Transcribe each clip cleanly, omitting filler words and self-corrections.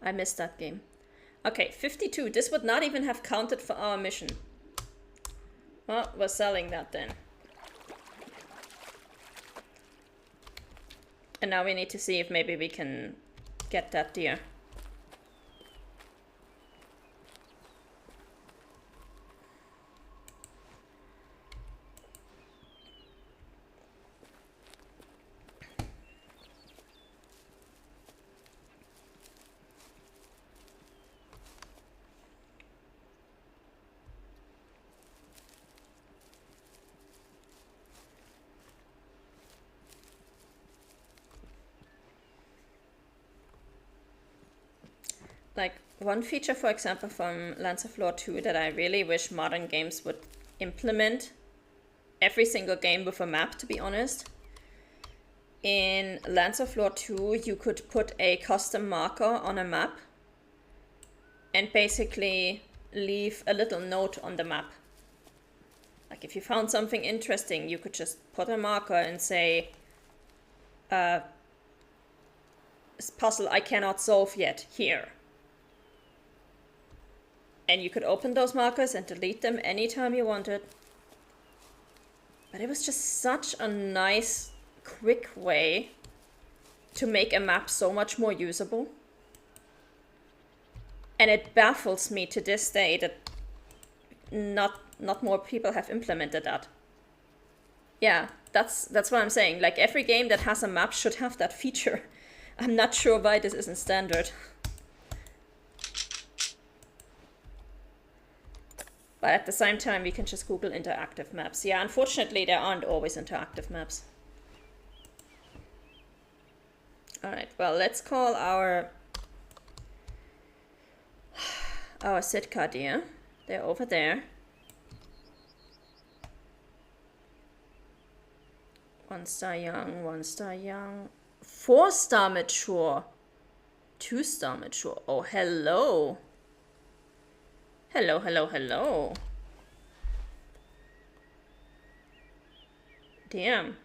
I missed that game. Okay, 52. This would not even have counted for our mission. Well, we're selling that then. And now we need to see if maybe we can get that deer. Like, one feature, for example, from Lands of Lore 2 that I really wish modern games would implement every single game with a map, to be honest. In Lands of Lore 2, you could put a custom marker on a map and basically leave a little note on the map. Like, if you found something interesting, you could just put a marker and say, this puzzle I cannot solve yet, here. And you could open those markers and delete them anytime you wanted. But it was just such a nice, quick way to make a map so much more usable. And it baffles me to this day that not more people have implemented that. Yeah, that's what I'm saying. Like, every game that has a map should have that feature. I'm not sure why this isn't standard. But at the same time, we can just Google interactive maps. Yeah, unfortunately, there aren't always interactive maps. All right, well, let's call our Sitka deer. They're over there. 1-star young, 1-star young. 4-star mature. 2-star mature. Oh, hello. Hello, hello, hello. Damn.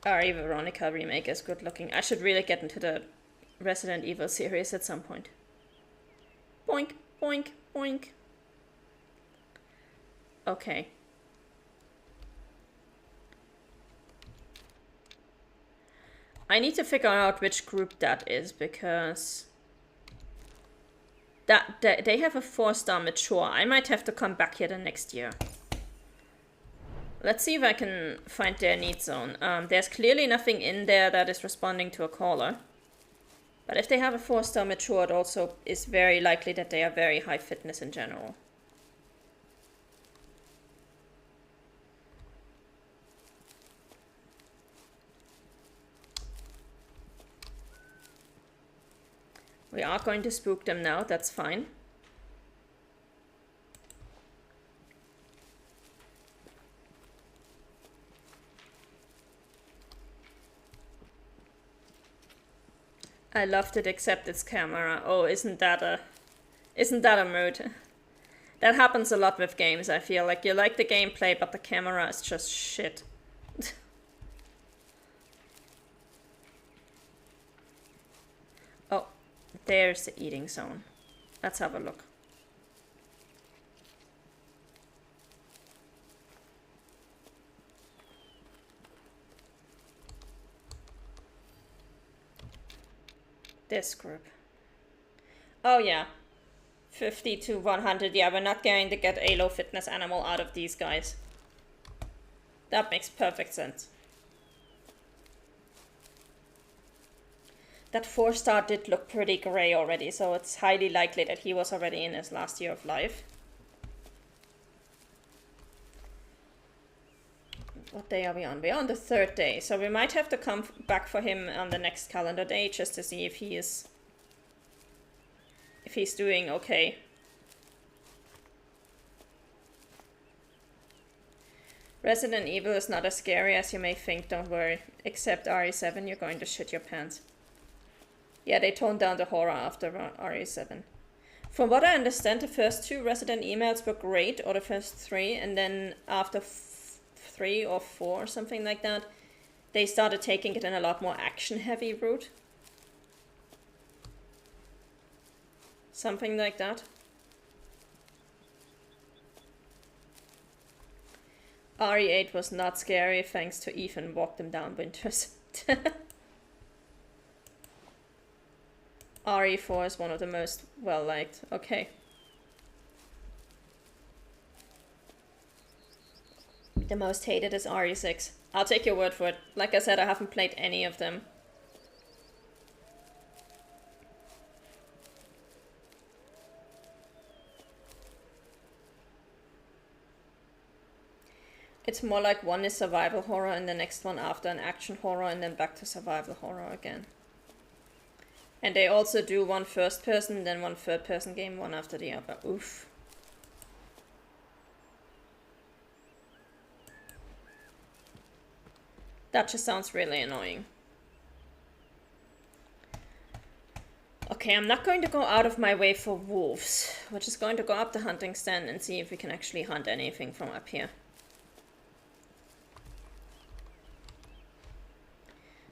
RE Veronica remake is good looking. I should really get into the Resident Evil series at some point. Boink, boink, boink. Okay. I need to figure out which group that is, because they have a 4-star mature. I might have to come back here the next year. Let's see if I can find their need zone. There's clearly nothing in there that is responding to a caller. But if they have a 4-star mature, it also is very likely that they are very high fitness in general. We are going to spook them now, that's fine. I loved it except its camera. Oh, isn't that a mood? That happens a lot with games, I feel. Like, you like the gameplay, but the camera is just shit. Oh, there's the eating zone. Let's have a look. This group. Oh yeah. 50 to 100. Yeah, we're not going to get a low fitness animal out of these guys. That makes perfect sense. That 4-star did look pretty gray already, so it's highly likely that he was already in his last year of life. What day are we on? We're on the 3rd day, so we might have to come back for him on the next calendar day just to see if he's doing okay. Resident Evil is not as scary as you may think, don't worry. Except RE7, you're going to shit your pants. Yeah, they toned down the horror after RE7. From what I understand, the first 2 resident emails were great, or the first 3, and then after 3 or 4 or something like that, they started taking it in a lot more action-heavy route. Something like that. RE8 was not scary thanks to Ethan walked them down winters. RE4 is one of the most well-liked. Okay. The most hated is RE6. I'll take your word for it. Like I said, I haven't played any of them. It's more like one is survival horror and the next one after an action horror and then back to survival horror again. And they also do one first person, then one third person game, one after the other. Oof. That just sounds really annoying. Okay, I'm not going to go out of my way for wolves. We're just going to go up the hunting stand and see if we can actually hunt anything from up here.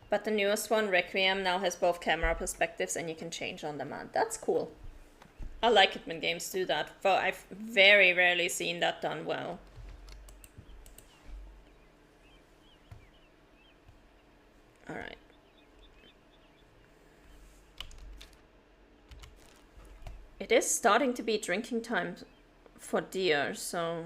But the newest one, Requiem, now has both camera perspectives and you can change on demand. That's cool. I like it when games do that, but I've very rarely seen that done well. Alright. It is starting to be drinking time for deer, so...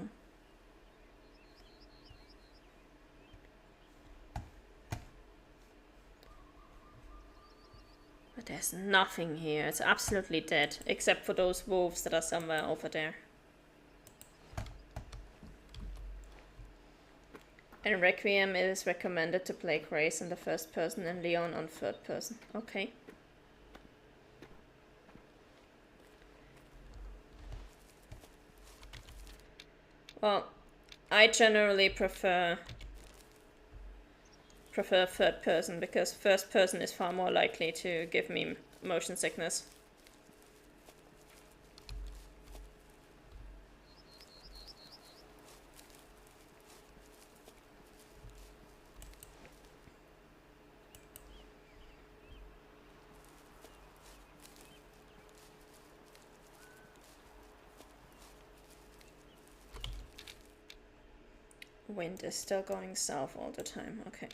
But there's nothing here. It's absolutely dead, except for those wolves that are somewhere over there. In Requiem, it is recommended to play Grace in the first person and Leon on third person. Okay. Well, I generally prefer third person because first person is far more likely to give me motion sickness. Wind is still going south all the time, okay.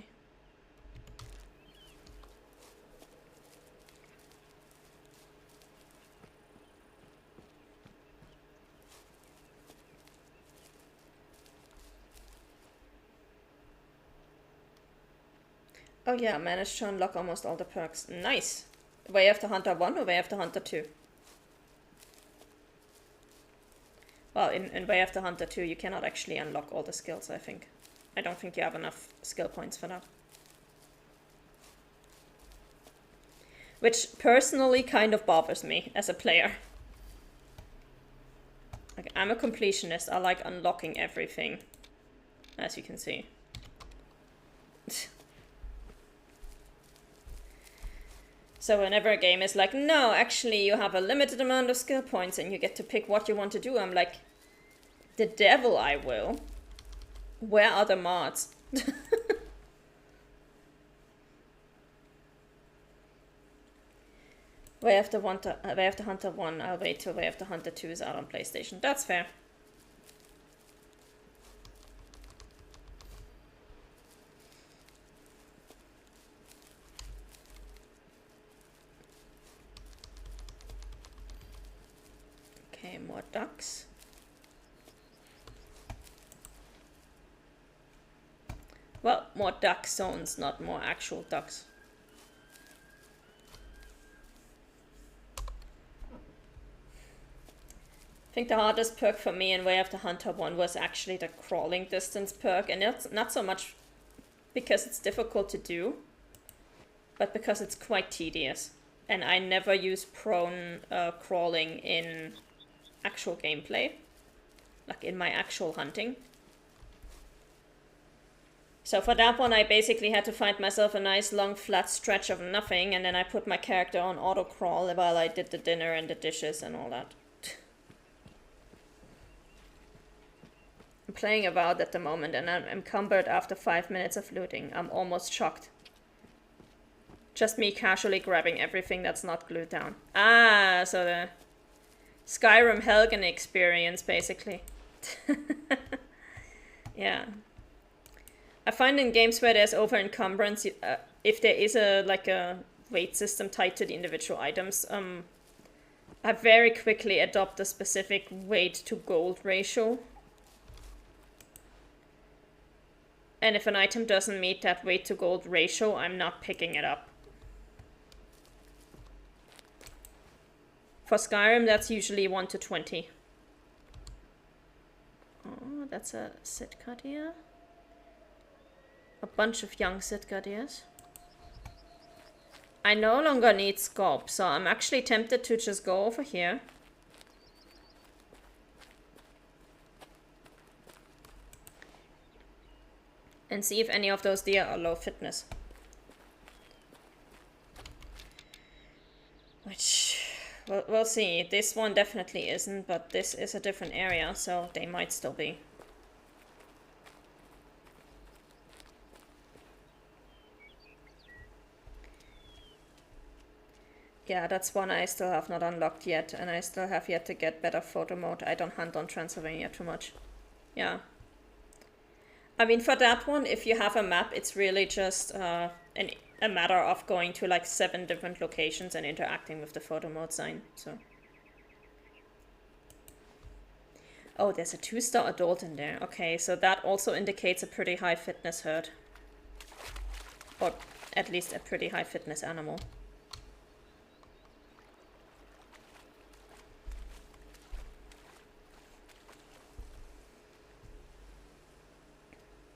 Oh yeah, I managed to unlock almost all the perks. Nice! Way After Hunter 1 or Way After Hunter 2? Well, in Way After Hunter 2 you cannot actually unlock all the skills, I think. I don't think you have enough skill points for that. Which personally kind of bothers me as a player. Like, I'm a completionist, I like unlocking everything, as you can see. So whenever a game is like, no, actually you have a limited amount of skill points and you get to pick what you want to do, I'm like, the devil I will. Where are the mods? Way After Hunter 1, I'll wait till Way After Hunter 2 is out on PlayStation. That's fair. Okay, more ducks. Well, more duck zones, not more actual ducks. I think the hardest perk for me in Way After Hunter 1 was actually the crawling distance perk, and it's not so much because it's difficult to do, but because it's quite tedious. And I never use prone crawling in actual gameplay, like in my actual hunting. So for that one I basically had to find myself a nice long flat stretch of nothing, and then I put my character on auto crawl while I did the dinner and the dishes and all that. playing Avowed at the moment, and I'm encumbered after 5 minutes of looting. I'm almost shocked. Just me casually grabbing everything that's not glued down. Ah, so the Skyrim Helgen experience, basically. Yeah. I find in games where there's over encumbrance, if there is a weight system tied to the individual items, I very quickly adopt a specific weight to gold ratio. And if an item doesn't meet that weight to gold ratio, I'm not picking it up. For Skyrim, that's usually 1 to 20. Oh, that's a Sitkadir. A bunch of young Sitgadirs. I no longer need scope, so I'm actually tempted to just go over here. And see if any of those deer are low fitness. Which, we'll see. This one definitely isn't, but this is a different area, so they might still be. Yeah, that's one I still have not unlocked yet, and I still have yet to get better photo mode. I don't hunt on Transylvania too much. Yeah. I mean, for that one, if you have a map, it's really just a matter of going to like 7 different locations and interacting with the photo mode sign, so. Oh, there's a 2-star adult in there. Okay, so that also indicates a pretty high fitness herd. Or at least a pretty high fitness animal.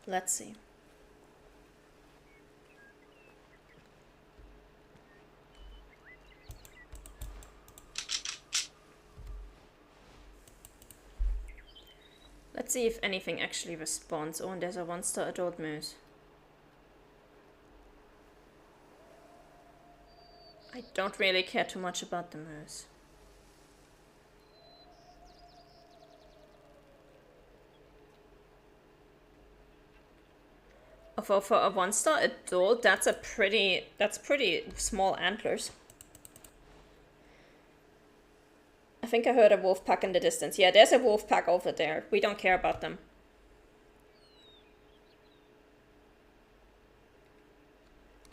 Let's see. Let's see if anything actually responds. Oh, and there's a 1-star adult moose. I don't really care too much about the moose. For a 1-star adult, that's pretty small antlers. I think I heard a wolf pack in the distance. Yeah, there's a wolf pack over there. We don't care about them.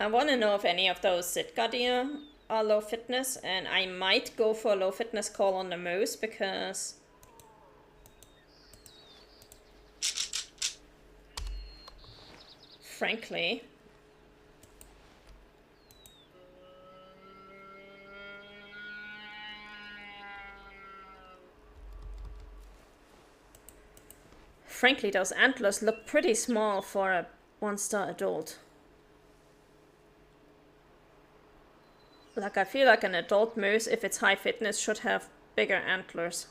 I want to know if any of those Sitgadir are low fitness, and I might go for a low fitness call on the moose because frankly, those antlers look pretty small for a 1-star adult. Like, I feel like an adult moose, if it's high fitness, should have bigger antlers.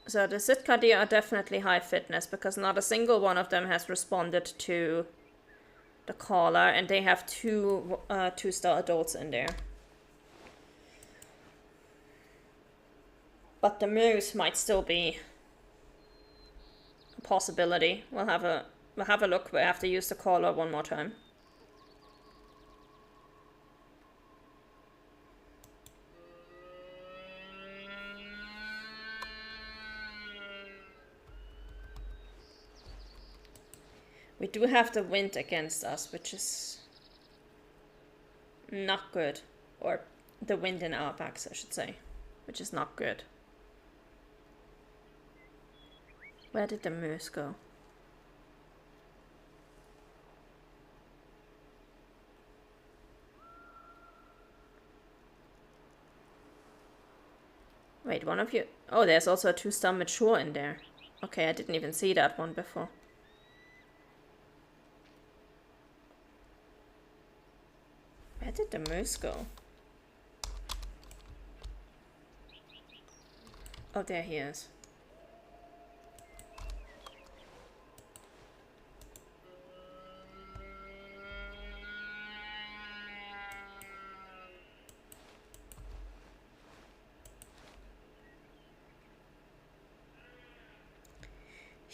So the Sitkadir are definitely high fitness because not a single one of them has responded to the caller, and they have 2 2-star adults in there. But the moose might still be a possibility. We'll have a look. We have to use the caller one more time. We do have the wind against us, which is not good. Or the wind in our backs, I should say, which is not good. Where did the moose go? Wait, one of you... Oh, there's also a 2-star mature in there. Okay, I didn't even see that one before. Where did the moose go? Oh, there he is.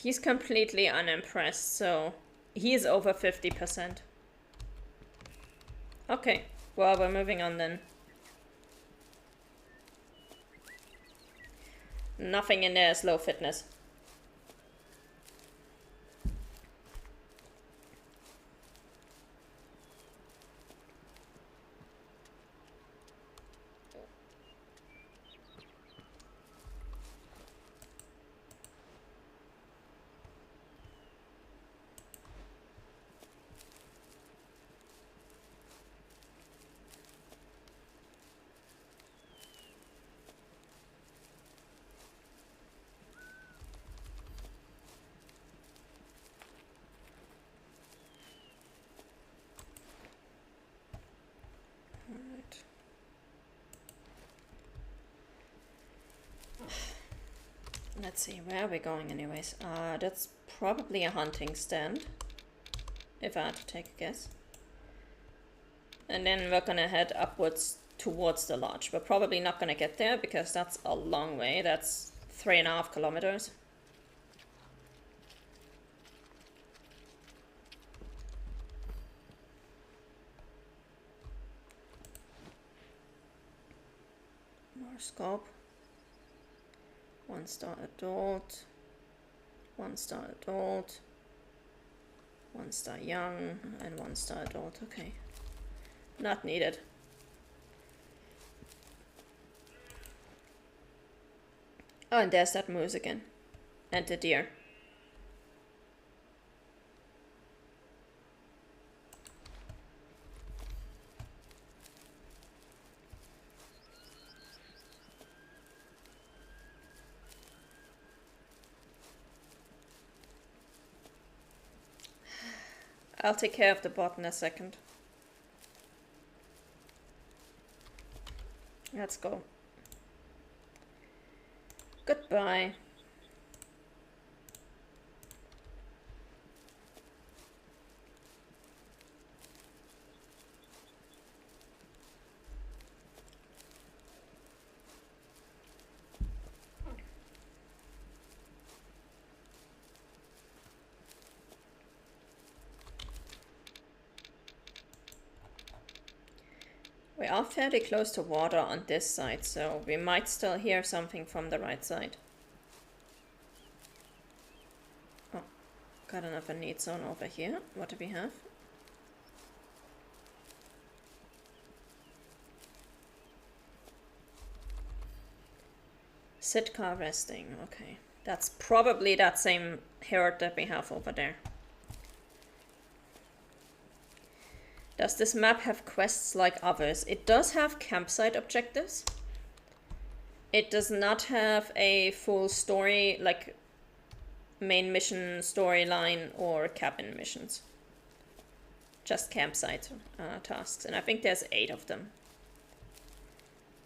He's completely unimpressed, so he is over 50%. Okay, well, we're moving on then. Nothing in there is low fitness. Let's see, where are we going anyways? That's probably a hunting stand, if I had to take a guess. And then we're gonna head upwards towards the lodge. We're probably not gonna get there because that's a long way. That's 3.5 kilometers. More scope. 1-star adult, 1-star adult, 1-star young, and 1-star adult. Okay, not needed. Oh, and there's that moose again, and the deer. I'll take care of the bot in a second. Let's go. Goodbye. We are fairly close to water on this side, so we might still hear something from the right side. Oh, got another need zone over here. What do we have? Sitka resting, okay. That's probably that same herd that we have over there. Does this map have quests like others? It does have campsite objectives. It does not have a full story, like main mission storyline or cabin missions. Just campsite tasks, and I think there's 8 of them.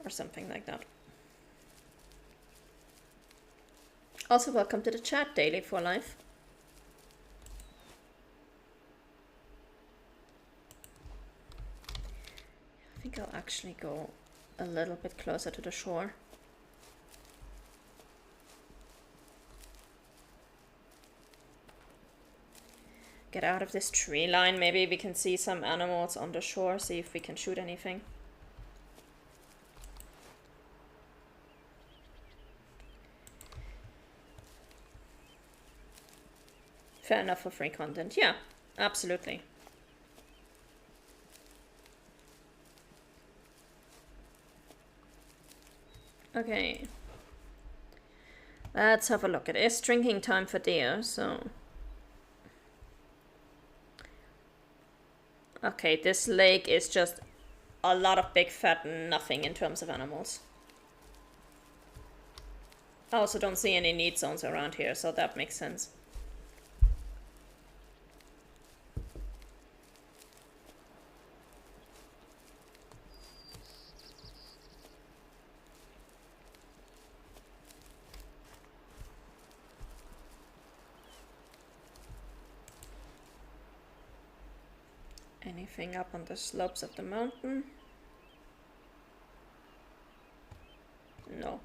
Or something like that. Also, welcome to the chat, Daily for Life. I think I'll actually go a little bit closer to the shore. Get out of this tree line. Maybe we can see some animals on the shore, see if we can shoot anything. Fair enough for free content. Yeah, absolutely. Okay. Let's have a look. It is drinking time for deer, so... Okay, this lake is just a lot of big fat nothing in terms of animals. I also don't see any need zones around here, so that makes sense. Anything up on the slopes of the mountain? No.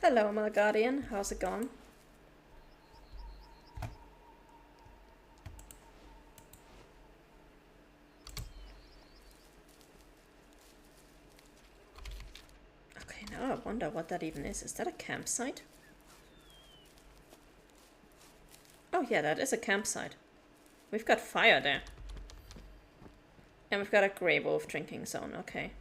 Hello, my guardian. How's it going? Okay, now I wonder what that even is. Is that a campsite? Oh yeah, that is a campsite. We've got fire there. And we've got a grey wolf drinking zone, okay.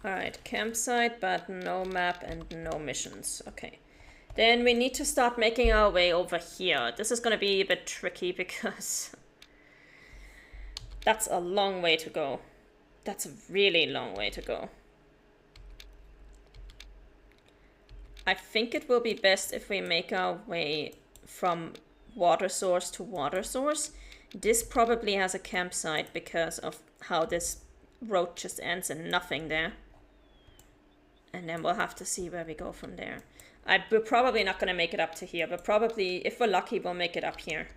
Alright, campsite, but no map and no missions. Okay. Then we need to start making our way over here. This is gonna be a bit tricky because that's a long way to go. That's a really long way to go. I think it will be best if we make our way from water source to water source. This probably has a campsite because of how this road just ends in nothing there. And then we'll have to see where we go from there. We're probably not going to make it up to here, but probably, if we're lucky, we'll make it up here.